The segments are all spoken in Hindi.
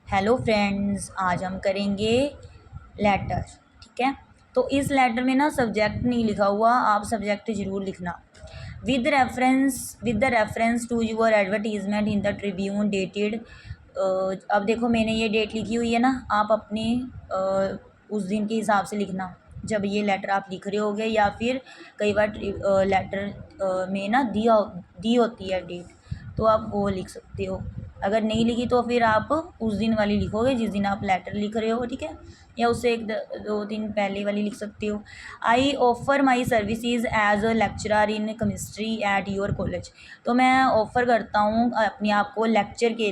हेलो फ्रेंड्स, आज हम करेंगे लेटर। ठीक है, तो इस लेटर में ना सब्जेक्ट नहीं लिखा हुआ, आप सब्जेक्ट ज़रूर लिखना। With the reference to your advertisement in the Tribune dated. अब देखो मैंने ये डेट लिखी हुई है ना, आप अपने उस दिन के हिसाब से लिखना जब ये लेटर आप लिख रहे होगे, या फिर कई बार लेटर में ना दी होती है डेट, तो आप वो लिख सकते हो। अगर नहीं लिखी तो फिर आप उस दिन वाली लिखोगे जिस दिन आप लेटर लिख रहे हो, ठीक है, या उससे एक दो दिन पहले वाली लिख सकते हो। I offer my services as a lecturer in chemistry at your college. तो मैं ऑफ़र करता हूँ अपने आप को लेक्चरर के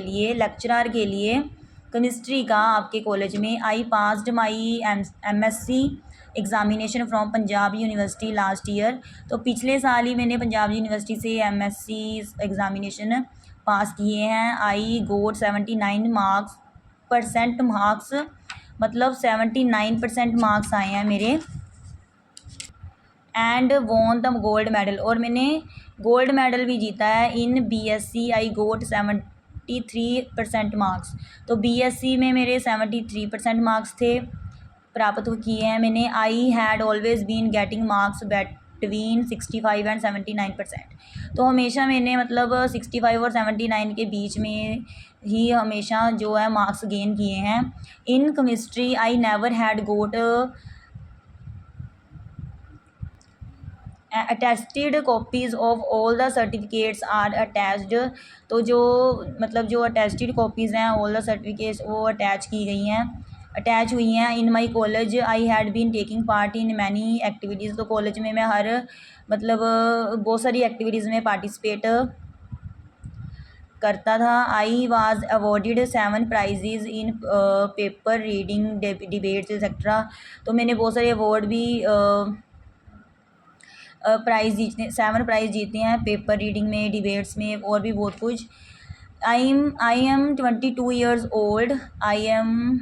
लिए केमिस्ट्री का आपके कॉलेज में। I passed my MSc examination from Punjab university last year. तो पिछले साल ही मैंने पंजाब यूनिवर्सिटी से MSc एग्ज़ामिनेशन पास किए हैं। आई गोट 79% मार्क्स, मतलब 79% मार्क्स आए हैं मेरे। And won the gold medal, और मैंने गोल्ड मेडल भी जीता है इन BSc। आई गोट 73% मार्क्स। तो BSc में मेरे 73% मार्क्स थे, प्राप्त किए हैं मैंने। I had always been getting marks between 65 and 79%। तो हमेशा मैंने मतलब 65 और 79 के बीच में ही हमेशा जो है मार्क्स गेन किए हैं। In chemistry I never had got attested copies of all the certificates are attached. तो जो मतलब जो अटेस्टेड कॉपीज़ हैं, ऑल द सर्टिफिकेट्स वो अटैच हुई हैं in my college. I had been taking part in many activities. तो कॉलेज में मैं हर मतलब बहुत सारी एक्टिविटीज़ में पार्टिसिपेट करता था। I was awarded 7 prices in paper reading debates etcetera. तो मैंने बहुत सारे अवार्ड भी प्राइज़ जीतने 7 प्राइज़ जीते हैं पेपर रीडिंग में, डिबेट्स में, और भी बहुत कुछ। I am 22 years old. I am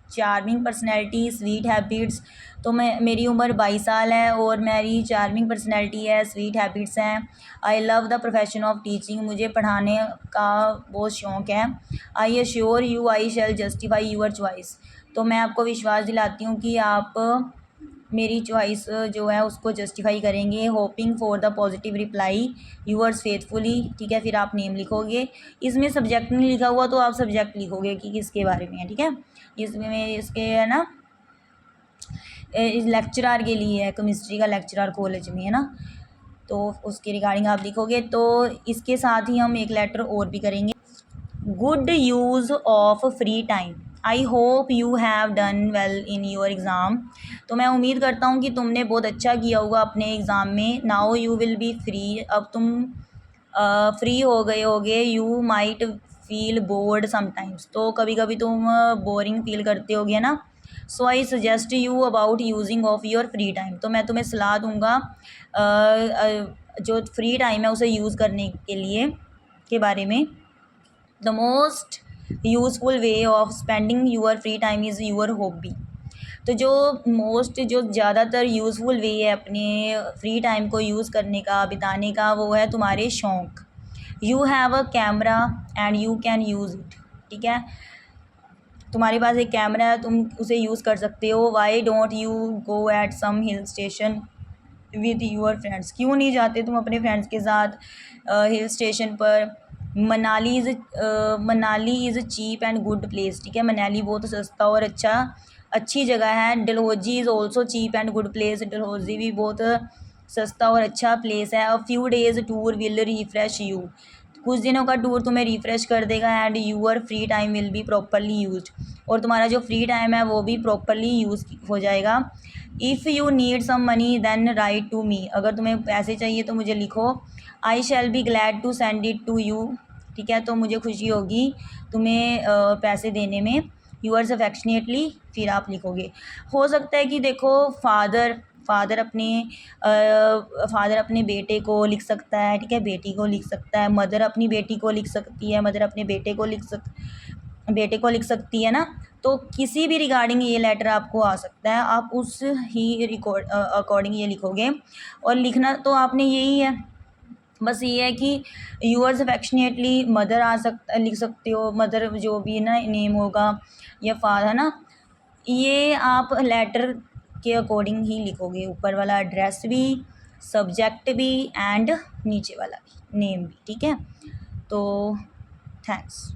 charming personality sweet habits. तो मेरी उम्र 22 साल है और मेरी चार्मिंग पर्सनैलिटी है, स्वीट हैबिट्स हैं। I love the profession of teaching, मुझे पढ़ाने का बहुत शौक़ है। I assure you I shall justify your choice. तो मैं आपको विश्वास दिलाती हूँ कि आप मेरी चॉइस जो है उसको जस्टिफाई करेंगे। Hoping for the positive reply yours faithfully. ठीक है, फिर आप नेम लिखोगे। इसमें सब्जेक्ट नहीं लिखा हुआ तो आप सब्जेक्ट लिखोगे कि किसके बारे में है। ठीक है, इसमें इसके है ना इस लेक्चरर के लिए है, केमिस्ट्री का लेक्चरर कॉलेज में है ना, तो उसके रिगार्डिंग आप लिखोगे। तो इसके साथ ही हम एक लेटर और भी करेंगे। Good use of free time. I hope you have done well in your exam. तो मैं उम्मीद करता हूँ कि तुमने बहुत अच्छा किया होगा अपने एग्ज़ाम में। Now you will be free, अब तुम फ्री हो गए होगे। You might feel bored sometimes. तो कभी कभी तुम बोरिंग फील करते होगे ना। So I suggest you about using of your free time. तो मैं तुम्हें सलाह दूँगा जो फ्री टाइम है उसे यूज़ करने के लिए के बारे में। The most useful way of spending your free time is your hobby. तो जो ज़्यादातर यूज़फुल वे है अपने फ्री टाइम को यूज़ करने का, बिताने का, वो है तुम्हारे शौक़। You have a camera and you can use it. ठीक है, तुम्हारे पास एक कैमरा है, तुम उसे यूज़ कर सकते हो। Why don't you go at some hill station with your friends. क्यों नहीं जाते तुम अपने फ्रेंड्स के साथ हिल स्टेशन पर। Manali is cheap and good place. ठीक है, मनाली बहुत सस्ता और अच्छी जगह है। Dalhousie is also cheap and good place. Dalhousie भी बहुत सस्ता और अच्छा प्लेस है। A few days tour will refresh you. कुछ दिनों का टूर तुम्हें रिफ़्रेश कर देगा। And your free time will be properly used. और तुम्हारा जो फ्री टाइम है वो भी प्रॉपरली यूज़ हो जाएगा। If you need some money then write to me. अगर तुम्हें पैसे चाहिए तो मुझे लिखो। I shall be glad to send it to you. ठीक है, तो मुझे खुशी होगी तुम्हें पैसे देने में। यूअर्स अफेक्शनेटली, फिर आप लिखोगे। हो सकता है कि देखो फादर अपने बेटे को लिख सकता है, ठीक है, बेटी को लिख सकता है। मदर अपनी बेटी को लिख सकती है, मदर अपने बेटे को लिख सकती है ना। तो किसी भी रिगार्डिंग ये लेटर आपको आ सकता है, आप उस ही अकॉर्डिंग ये लिखोगे। और लिखना तो आपने यही है, बस ये है कि यूअर्स अफेक्शनेटली मदर लिख सकते हो, मदर जो भी ना नेम होगा या फादर, है ना, ये आप लेटर के अकॉर्डिंग ही लिखोगे, ऊपर वाला एड्रेस भी, सब्जेक्ट भी एंड नीचे वाला भी नेम भी, ठीक है। तो थैंक्स।